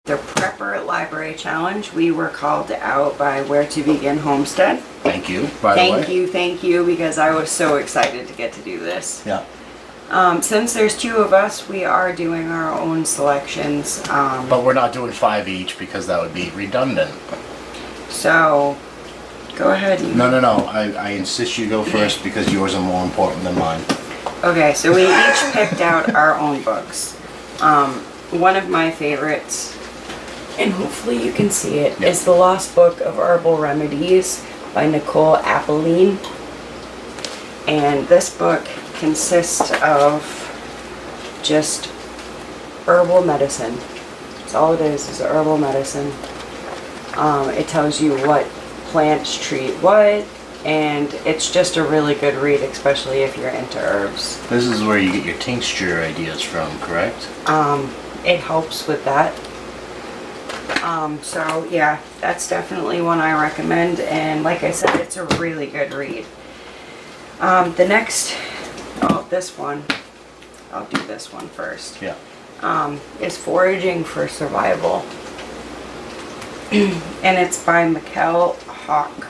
The Prepper Library Challenge. We were called out by Where to Begin Homestead. Thank you, by the way. Thank you, because I was so excited to get to do this. Yeah. Since there's two of us, we are doing our own selections. But we're not doing 5 each because that would be redundant. So, go ahead. No. I insist you go first because yours are more important than mine. Okay, so we each picked out our own books. One of my favorites, and hopefully you can see it, is The Lost Book of Herbal Remedies by Nicole Appeline. And this book consists of just herbal medicine. That's all it is herbal medicine. It tells you what plants treat what, and it's just a really good read, especially if you're into herbs. This is where you get your tincture ideas from, correct? It helps with that. So yeah, that's definitely one I recommend, and like I said, it's a really good read. The next, this one, I'll do this one first. Yeah. Is Foraging for Survival. And it's by Mikkel Hawk.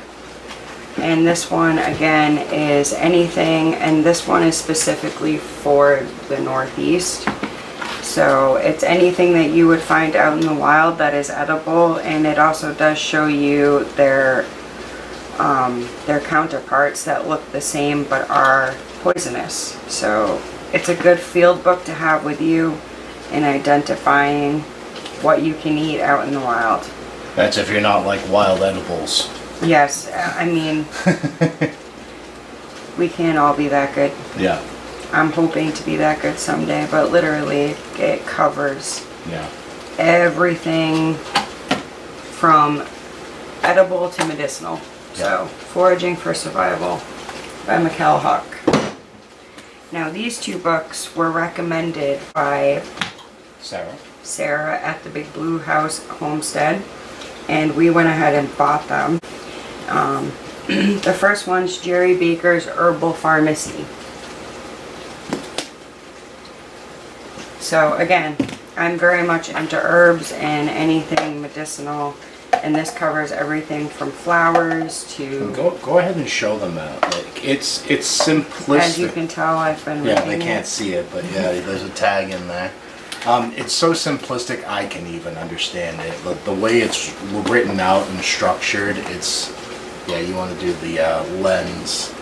And this one again is anything, and this one is specifically for the Northeast. So it's anything that you would find out in the wild that is edible, and it also does show you their counterparts that look the same but are poisonous. So it's a good field book to have with you in identifying what you can eat out in the wild. That's if you're not like wild edibles. Yes, I mean, we can't all be that good. Yeah. I'm hoping to be that good someday, but literally it covers everything from edible to medicinal. So, Foraging for Survival by Mikkel Hawk. Now, these two books were recommended by Sarah at the Big Blue House Homestead, and we went ahead and bought them. The first one's Jerry Baker's Herbal Pharmacy. So again, I'm very much into herbs and anything medicinal, and this covers everything from flowers to... Go ahead and show them that. Like, it's simplistic. As you can tell, I've been reading they can't see it, but yeah, there's a tag in there. It's so simplistic I can even understand it. The way it's written out and structured, it's... Yeah, you want to do the lens.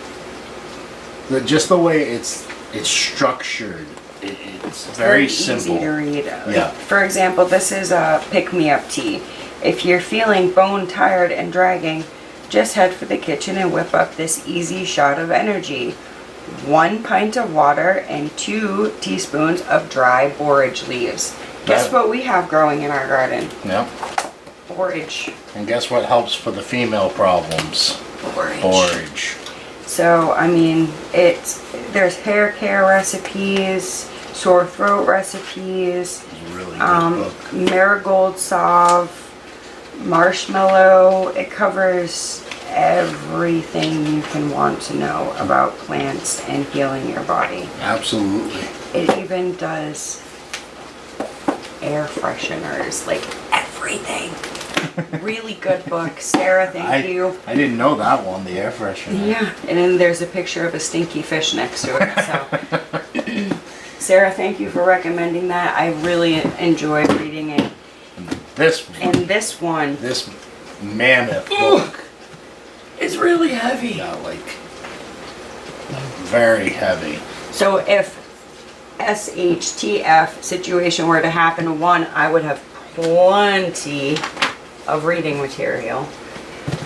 Just the way it's structured. It's very simple. Easy to read. Yeah. For example, this is a pick-me-up tea. If you're feeling bone tired and dragging, just head for the kitchen and whip up this easy shot of energy. 1 pint of water and 2 teaspoons of dry borage leaves. Guess what we have growing in our garden? Yep. Borage. And guess what helps for the female problems? Borage. So, I mean, there's hair care recipes, sore throat recipes, Really good book. marigold salve, marshmallow. It covers everything you can want to know about plants and healing your body. Absolutely. It even does air fresheners, like everything. Really good book. Sarah, thank you. I didn't know that one, the air freshener. Yeah, and then there's a picture of a stinky fish next to it. So, Sarah, thank you for recommending that. I really enjoyed reading it. This mammoth book is really heavy. Yeah, like very heavy. So if SHTF situation were to happen, one, I would have plenty of reading material.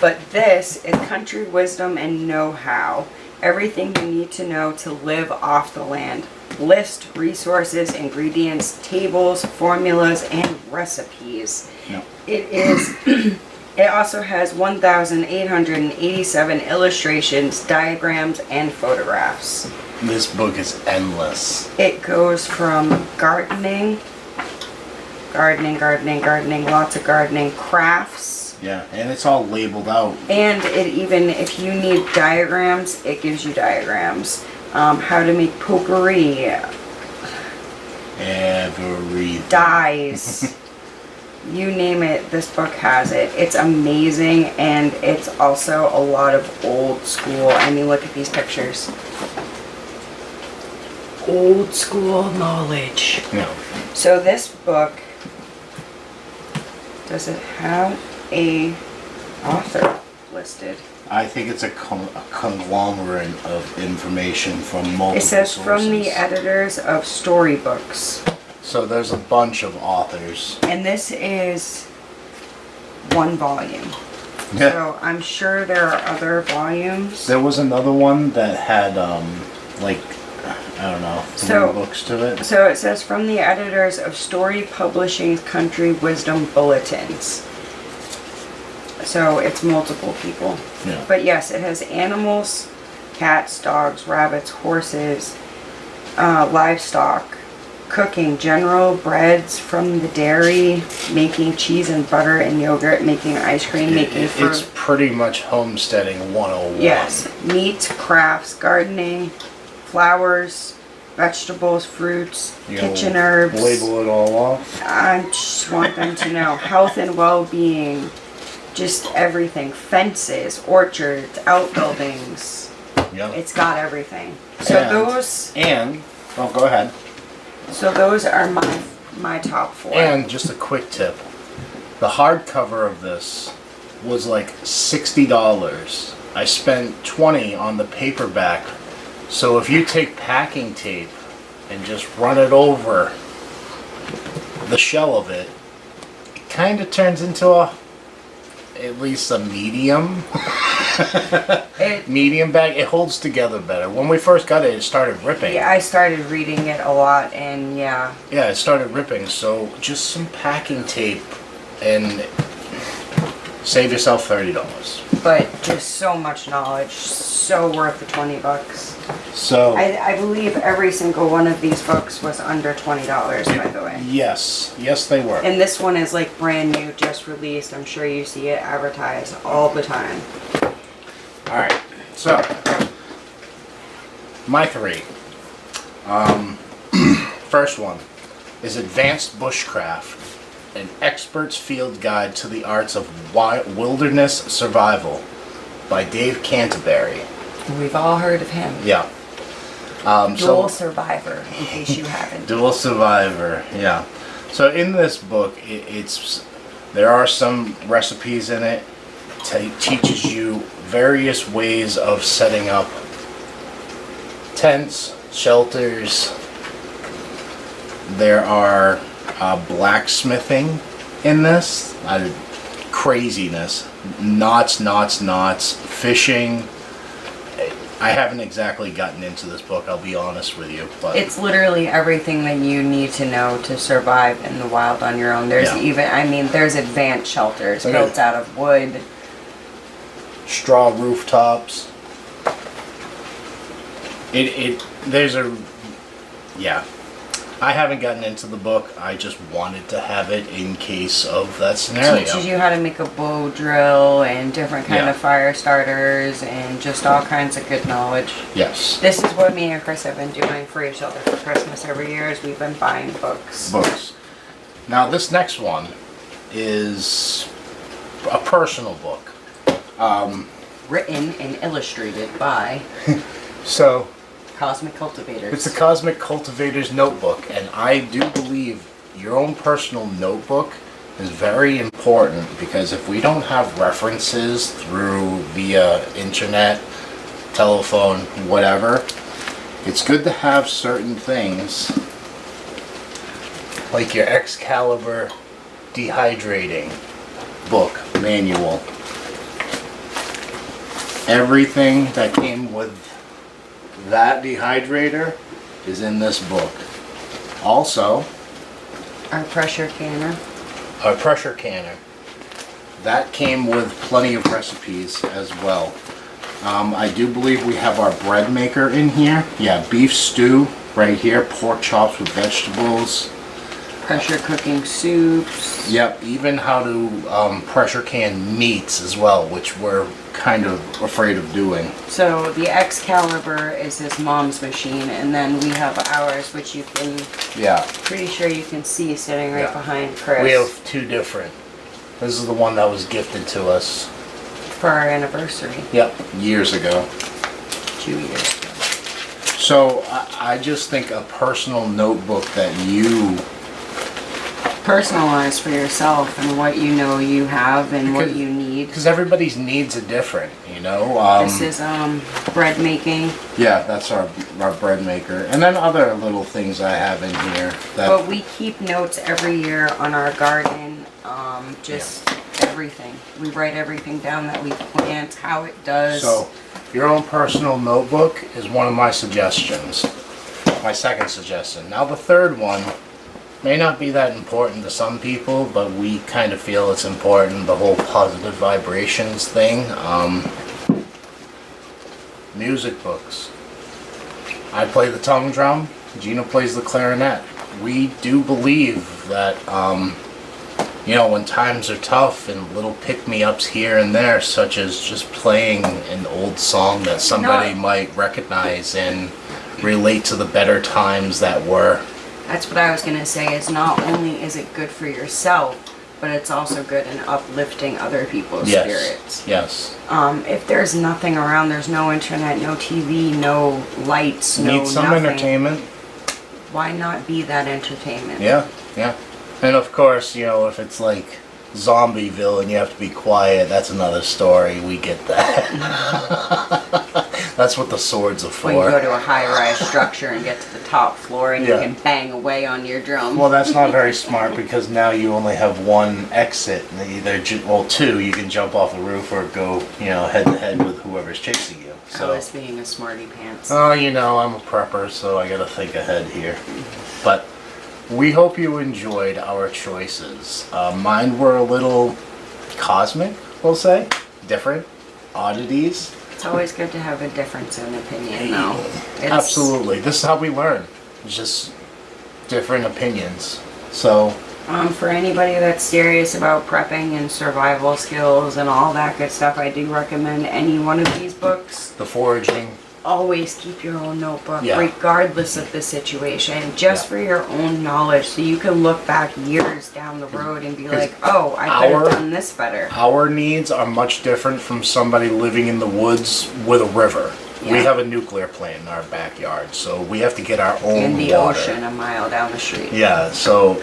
But this is country wisdom and know-how. Everything you need to know to live off the land. List, resources, ingredients, tables, formulas, and recipes. No. It also has 1,887 illustrations, diagrams, and photographs. This book is endless. It goes from gardening, lots of gardening, crafts. Yeah, and it's all labeled out. And it even, if you need diagrams, it gives you diagrams. How to make potpourri. Everything. Dyes. You name it, this book has it. It's amazing, and it's also a lot of old school. I mean, look at these pictures. Old school knowledge. Yeah. So this book, does it have a author listed? I think it's a conglomerate of information from multiple It says sources. from the editors of storybooks. So there's a bunch of authors. And this is one volume. Yeah. So I'm sure there are other volumes. There was another one that had, like, I don't know, 3 books to it. So it says from the editors of Story Publishing's Country Wisdom Bulletins. So it's multiple people. Yeah. But yes, it has animals, cats, dogs, rabbits, horses, livestock, cooking, general breads from the dairy, making cheese and butter and yogurt, making ice cream, making fruit. It's pretty much homesteading 101. Yes, meat, crafts, gardening, flowers, vegetables, fruits, kitchen herbs. Label it all off. I just want them to know health and well-being, just everything. Fences, orchards, outbuildings. Yeah. It's got everything. So go ahead. So those are my top 4. And just a quick tip. The hardcover of this was like $60. I spent $20 on the paperback. So if you take packing tape and just run it over the shell of it, it kind of turns into at least a medium medium bag. It holds together better. When we first got it, it started ripping. Yeah, I started reading it a lot, and yeah. Yeah, it started ripping. So just some packing tape and save yourself $30. But just so much knowledge, so worth the $20. So I believe every single one of these books was under $20, by the way. yes, they were. And this one is like brand new, just released. I'm sure you see it advertised all the time. All right, so my 3. First one is Advanced Bushcraft, an expert's field guide to the arts of wilderness survival by Dave Canterbury. We've all heard of him. Yeah. Dual Survivor, in case you haven't. Dual Survivor, yeah. So in this book, there are some recipes in it. Teaches you various ways of setting up tents, shelters. There are blacksmithing in this. Craziness. Knots. Fishing. I haven't exactly gotten into this book, I'll be honest with you. But It's literally everything that you need to know to survive in the wild on your own. There's there's advanced shelters built out of wood. Straw rooftops. I haven't gotten into the book. I just wanted to have it in case of that scenario. Teaches you how to make a bow drill and different kind of fire starters and just all kinds of good knowledge. Yes. This is what me and Chris have been doing for each other for Christmas every year, is we've been buying books. Now this next one is a personal book. Written and illustrated by Cosmic Cultivators. It's the Cosmic Cultivators notebook, and I do believe your own personal notebook is very important, because if we don't have references via internet, telephone, whatever, it's good to have certain things like your Excalibur dehydrating book manual. Everything that came with that dehydrator is in this book. Also, Our pressure canner. That came with plenty of recipes as well. I do believe we have our bread maker in here. Yeah, beef stew right here, pork chops with vegetables. Pressure cooking soups. Yep, even how to pressure can meats as well, which we're kind of afraid of doing. So the Excalibur is his mom's machine, and then we have ours, which you can, Yeah. pretty sure you can see sitting right Yeah. behind Chris. We have two different. This is the one that was gifted to us. For our anniversary, Yep, years ago. 2 years ago. So I just think a personal notebook that you, Personalize for yourself and what you know you have and what Because- you need. because everybody's needs are different, you know. This is bread making, Yeah, that's our bread maker, and then other little things I have in here. That but we keep notes every year on our garden, just everything. We write everything down that we plant, how it does. So, your own personal notebook is one of my suggestions. My second suggestion. Now, the third one may not be that important to some people, but we kind of feel it's important. The whole positive vibrations thing. Music books. I play the tongue drum. Gina plays the clarinet. We do believe that, you know, when times are tough and little pick-me-ups here and there, such as just playing an old song that somebody might recognize and relate to the better times that were. That's what I was gonna say, is not only is it good for yourself, but it's also good in uplifting other people's spirits. Yes. If there's nothing around, there's no internet, no TV, no lights, no Need some nothing, entertainment. why not be that entertainment? Yeah, yeah. And of course, you know, if it's like Zombieville and you have to be quiet, that's another story. We get that. That's what the swords are for. When you go to a high-rise structure and get to the top floor and Yeah. you can bang away on your drum. Well, that's not very smart because now you only have one exit. And either, well, two, you can jump off the roof or go, you know, head to head with whoever's chasing you. I So, was being a smarty pants. oh, you know, I'm a prepper, so I gotta think ahead here. But we hope you enjoyed our choices. Mine were a little cosmic, we'll say, different, oddities. It's always good to have a difference in opinion, though. It's, Absolutely. This is how we learn. Just different opinions. So, For anybody that's serious about prepping and survival skills and all that good stuff, I do recommend any one of these books. the foraging. Always keep your own notebook, Yeah. regardless of the situation, just Yeah. for your own knowledge, so you can look back years down the road and be like, oh, I could our- have done this better. Our needs are much different from somebody living in the woods with a river. We Yeah. have a nuclear plant in our backyard, so we have to get our own In the water. ocean a mile down the street. Yeah, so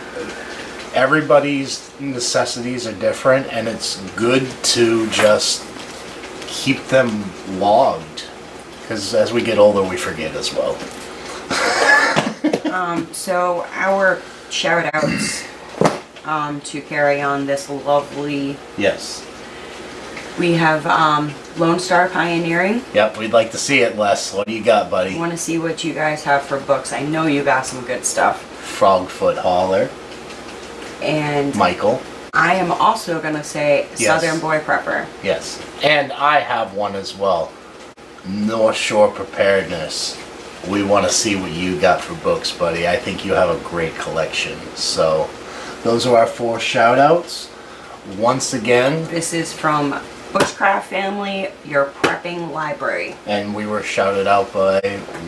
everybody's necessities are different, and it's good to just keep them logged. Because as we get older, we forget as well. So our shout outs to carry on this lovely, Yes. we have Lone Star Pioneering. Yep, we'd like to see it, Les. What do you got, I buddy? want to see what you guys have for books. I know you got some good stuff. Frogfoot Holler. And Michael. I am also going to say Yes. Southern Boy Prepper. Yes. And I have one as well. North Shore Preparedness. We want to see what you got for books, buddy. I think you have a great collection. So, those are our 4 shout outs. Once again, This is from Bushcraft Family, your prepping library. and we were shouted out by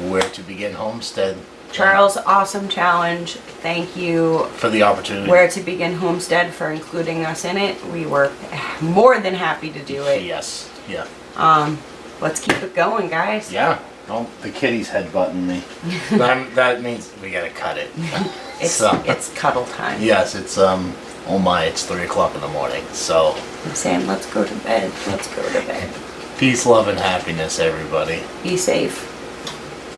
Where to Begin Homestead. Charles, awesome challenge. Thank you, For the opportunity. Where to Begin Homestead, for including us in it. We were more than happy to do it. Yes. Yeah. Let's keep it going, guys. Yeah. Oh, the kitty's headbutting me. that means we gotta cut it. It's cuddle time. Yes, it's oh my, it's 3 o'clock in the morning. So, I'm saying, let's go to bed. Let's go to bed. peace, love, and happiness, everybody. Be safe.